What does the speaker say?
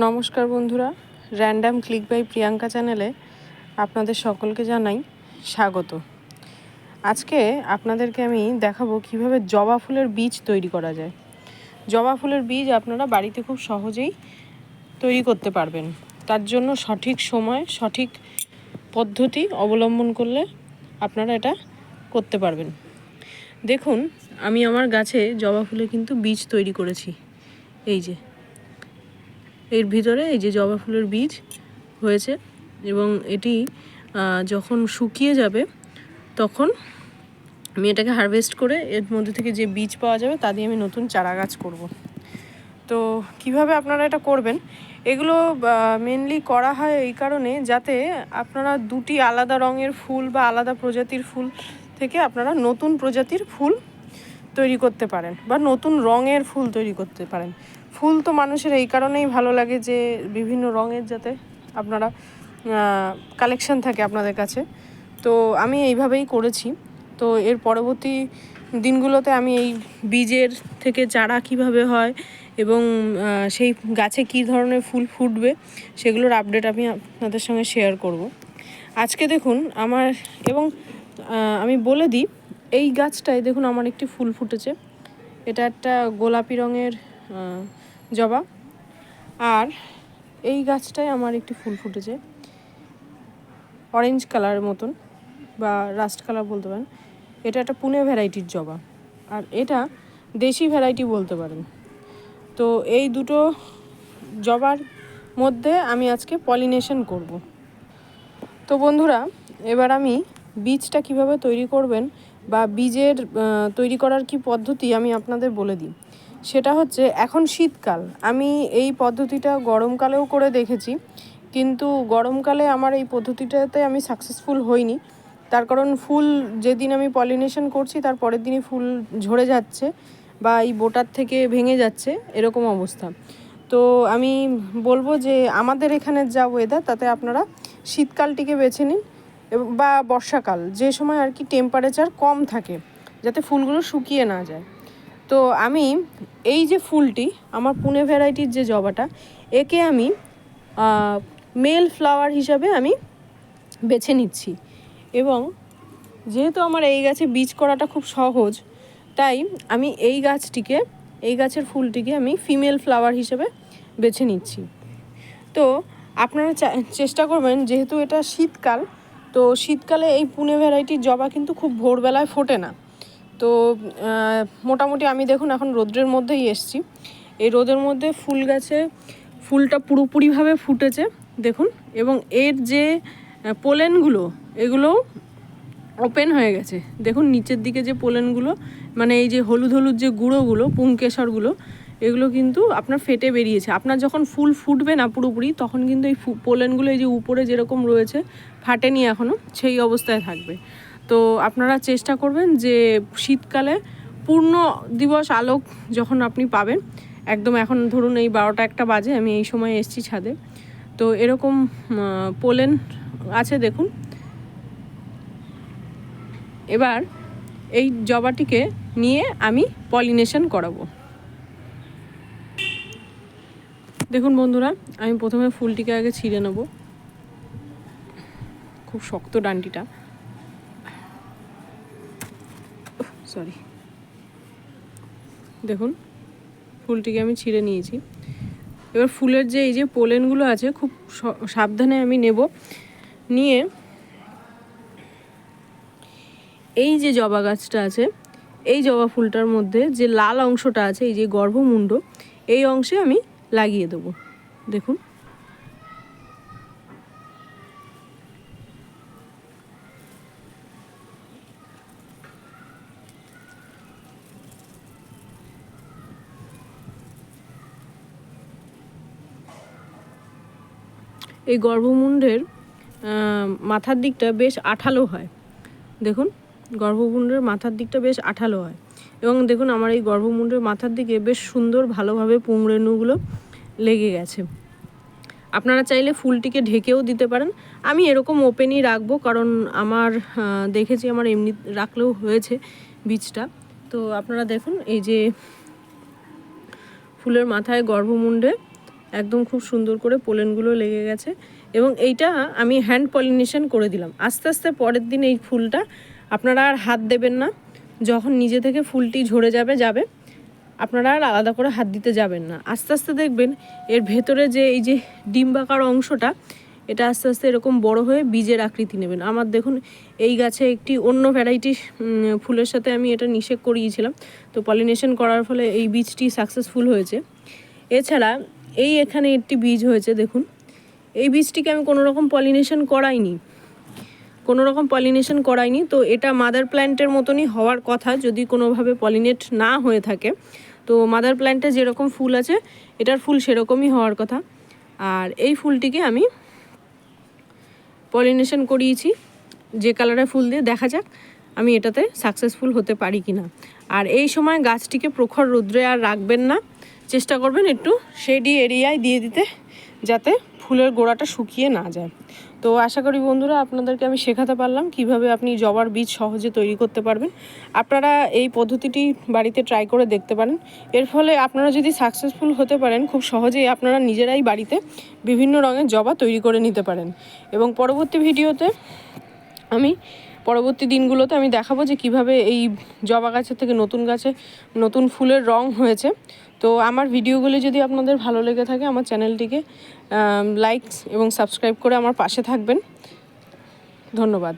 নমস্কার বন্ধুরা, random click by Priyanka চ্যানেলে আপনাদের সকলকে জানাই স্বাগত। আজকে আপনাদেরকে আমি দেখাবো কিভাবে জবা ফুলের বীজ তৈরি করা যায়। জবা ফুলের বীজ আপনারা বাড়িতে খুব সহজেই তৈরি করতে পারবেন। তার জন্য সঠিক সময় সঠিক পদ্ধতি অবলম্বন করলে আপনারা এটা করতে পারবেন। দেখুন, আমি আমার গাছে জবা ফুলে কিন্তু বীজ তৈরি করেছি। এই যে এর ভিতরে এই যে জবা ফুলের বীজ হয়েছে এবং এটি যখন শুকিয়ে যাবে তখন আমি এটাকে হারভেস্ট করে এর মধ্যে থেকে যে বীজ পাওয়া যাবে তা দিয়ে আমি নতুন চারা গাছ করব। তো কিভাবে আপনারা এটা করবেন, এগুলো মেনলি করা হয় এই কারণে যাতে আপনারা দুটি আলাদা রঙের ফুল বা আলাদা প্রজাতির ফুল থেকে আপনারা নতুন প্রজাতির ফুল তৈরি করতে পারেন বা নতুন রঙের ফুল তৈরি করতে পারেন। ফুল তো মানুষের এই কারণেই ভালো লাগে যে বিভিন্ন রঙের যাতে আপনারা কালেকশন থাকে আপনাদের কাছে। তো আমি এইভাবেই করেছি। তো এর পরবর্তী দিনগুলোতে আমি এই বীজের থেকে চারা কিভাবে হয় এবং সেই গাছে কী ধরনের ফুল ফুটবে সেগুলোর আপডেট আমি আপনাদের সঙ্গে শেয়ার করব। আজকে দেখুন আমার এবং আমি বলে দিই, এই গাছটায় দেখুন আমার একটি ফুল ফুটেছে। এটা একটা গোলাপি রঙের জবা। আর এই গাছটায় আমার একটি ফুল ফুটেছে অরেঞ্জ কালারের মতন বা রাস্ট কালার বলতে পারেন। এটা একটা পুনে ভ্যারাইটির জবা, আর এটা দেশি ভ্যারাইটি বলতে পারেন। তো এই দুটো জবার মধ্যে আমি আজকে পলিনেশন করব। তো বন্ধুরা, এবার আমি বীজটা কিভাবে তৈরি করবেন বা বীজের তৈরি করার কি পদ্ধতি আমি আপনাদের বলে দিই। সেটা হচ্ছে, এখন শীতকাল, আমি এই পদ্ধতিটা গরমকালেও করে দেখেছি, কিন্তু গরমকালে আমার এই পদ্ধতিটাতে আমি সাকসেসফুল হইনি। তার কারণ ফুল যেদিন আমি পলিনেশন করছি তার পরের দিনই ফুল ঝরে যাচ্ছে বা এই বোটার থেকে ভেঙে যাচ্ছে, এরকম অবস্থা। তো আমি বলবো যে আমাদের এখানের যা ওয়েদার তাতে আপনারা শীতকালটিকে বেছে নিন বা বর্ষাকাল, যে সময় আর কি টেম্পারেচার কম থাকে, যাতে ফুলগুলো শুকিয়ে না যায়। তো আমি এই যে ফুলটি, আমার পুনে ভ্যারাইটির যে জবাটা, একে আমি মেল ফ্লাওয়ার হিসাবে আমি বেছে নিচ্ছি। এবং যেহেতু আমার এই গাছে বীজ করাটা খুব সহজ, তাই আমি এই গাছের ফুলটিকে আমি ফিমেল ফ্লাওয়ার হিসেবে বেছে নিচ্ছি। তো আপনারা চেষ্টা করবেন, যেহেতু এটা শীতকাল, তো শীতকালে এই পুনে ভ্যারাইটির জবা কিন্তু খুব ভোরবেলায় ফোটে না। তো মোটামুটি আমি দেখুন এখন রোদ্রের মধ্যেই এসছি। এই রোদের মধ্যে ফুল গাছে ফুলটা পুরোপুরিভাবে ফুটেছে দেখুন, এবং এর যে পোলেনগুলো এগুলোও ওপেন হয়ে গেছে। দেখুন নিচের দিকে যে পোলেনগুলো, মানে এই যে হলুদ হলুদ যে গুঁড়োগুলো, পুংকেশরগুলো, এগুলো কিন্তু আপনার ফেটে বেরিয়েছে। আপনার যখন ফুল ফুটবে না পুরোপুরি, তখন কিন্তু এই পোলেনগুলো এই যে উপরে যেরকম রয়েছে, ফাটেনি এখনও, সেই অবস্থায় থাকবে। তো আপনারা চেষ্টা করবেন যে শীতকালে পূর্ণ দিবস আলোক যখন আপনি পাবেন, একদম এখন ধরুন এই 12টা-1টা বাজে, আমি এই সময় এসছি ছাদে, তো এরকম পোলেন আছে দেখুন। এবার এই জবাটিকে নিয়ে আমি পলিনেশন করাবো। দেখুন বন্ধুরা, আমি প্রথমে ফুলটিকে আগে ছিঁড়ে নেব। খুব শক্ত ডান্ডিটা, সরি। দেখুন ফুলটিকে আমি ছিঁড়ে নিয়েছি। এবার ফুলের যে এই যে পোলেনগুলো আছে, খুব সাবধানে আমি নেব। নিয়ে এই যে জবা গাছটা আছে, এই জবা ফুলটার মধ্যে যে লাল অংশটা আছে, এই যে গর্ভমুণ্ড, এই অংশে আমি লাগিয়ে দেবো। দেখুন এই গর্ভমুণ্ডের মাথার দিকটা বেশ আঠালো হয়। দেখুন গর্ভমুণ্ডের মাথার দিকটা বেশ আঠালো হয়, এবং দেখুন আমার এই গর্ভমুণ্ডের মাথার দিকে বেশ সুন্দর ভালোভাবে পুংরেণুগুলো লেগে গেছে। আপনারা চাইলে ফুলটিকে ঢেকেও দিতে পারেন। আমি এরকম ওপেনই রাখবো, কারণ আমার দেখেছি আমার এমনি রাখলেও হয়েছে বীজটা। তো আপনারা দেখুন এই যে ফুলের মাথায় গর্ভমুণ্ডে একদম খুব সুন্দর করে পোলেনগুলো লেগে গেছে এবং এইটা আমি হ্যান্ড পলিনেশন করে দিলাম। আস্তে আস্তে পরের দিন এই ফুলটা আপনারা আর হাত দেবেন না, যখন নিজে থেকে ফুলটি ঝরে যাবে আপনারা আর আলাদা করে হাত দিতে যাবেন না। আস্তে আস্তে দেখবেন এর ভেতরে যে এই যে ডিম্বাকার অংশটা, এটা আস্তে আস্তে এরকম বড় হয়ে বীজের আকৃতি নেবেন। আমার দেখুন এই গাছে একটি অন্য ভ্যারাইটি ফুলের সাথে আমি এটা নিষেক করিয়েছিলাম, তো পলিনেশন করার ফলে এই বীজটি সাকসেসফুল হয়েছে। এছাড়া এই এখানে একটি বীজ হয়েছে, দেখুন এই বীজটিকে আমি কোনো রকম পলিনেশন করাইনি, তো এটা মাদার প্ল্যান্টের মতনই হওয়ার কথা যদি কোনোভাবে পলিনেট না হয়ে থাকে। তো মাদার প্ল্যান্টে যেরকম ফুল আছে এটার ফুল সেরকমই হওয়ার কথা। আর এই ফুলটিকে আমি পলিনেশন করিয়েছি যে কালারের ফুল দিয়ে, দেখা যাক আমি এটাতে সাকসেসফুল হতে পারি কি না। আর এই সময় গাছটিকে প্রখর রৌদ্রে আর রাখবেন না, চেষ্টা করবেন একটু শেডি এরিয়ায় দিয়ে দিতে, যাতে ফুলের গোড়াটা শুকিয়ে না যায়। তো আশা করি বন্ধুরা আপনাদেরকে আমি শেখাতে পারলাম কিভাবে আপনি জবার বীজ সহজে তৈরি করতে পারবেন। আপনারা এই পদ্ধতিটি বাড়িতে ট্রাই করে দেখতে পারেন। এর ফলে আপনারা যদি সাকসেসফুল হতে পারেন, খুব সহজেই আপনারা নিজেরাই বাড়িতে বিভিন্ন রঙের জবা তৈরি করে নিতে পারেন। এবং পরবর্তী ভিডিওতে পরবর্তী দিনগুলোতে আমি দেখাবো যে কিভাবে এই জবা গাছের থেকে নতুন গাছে নতুন ফুলের রং হয়েছে। তো আমার ভিডিওগুলি যদি আপনাদের ভালো লেগে থাকে, আমার চ্যানেলটিকে লাইক এবং সাবস্ক্রাইব করে আমার পাশে থাকবেন। ধন্যবাদ।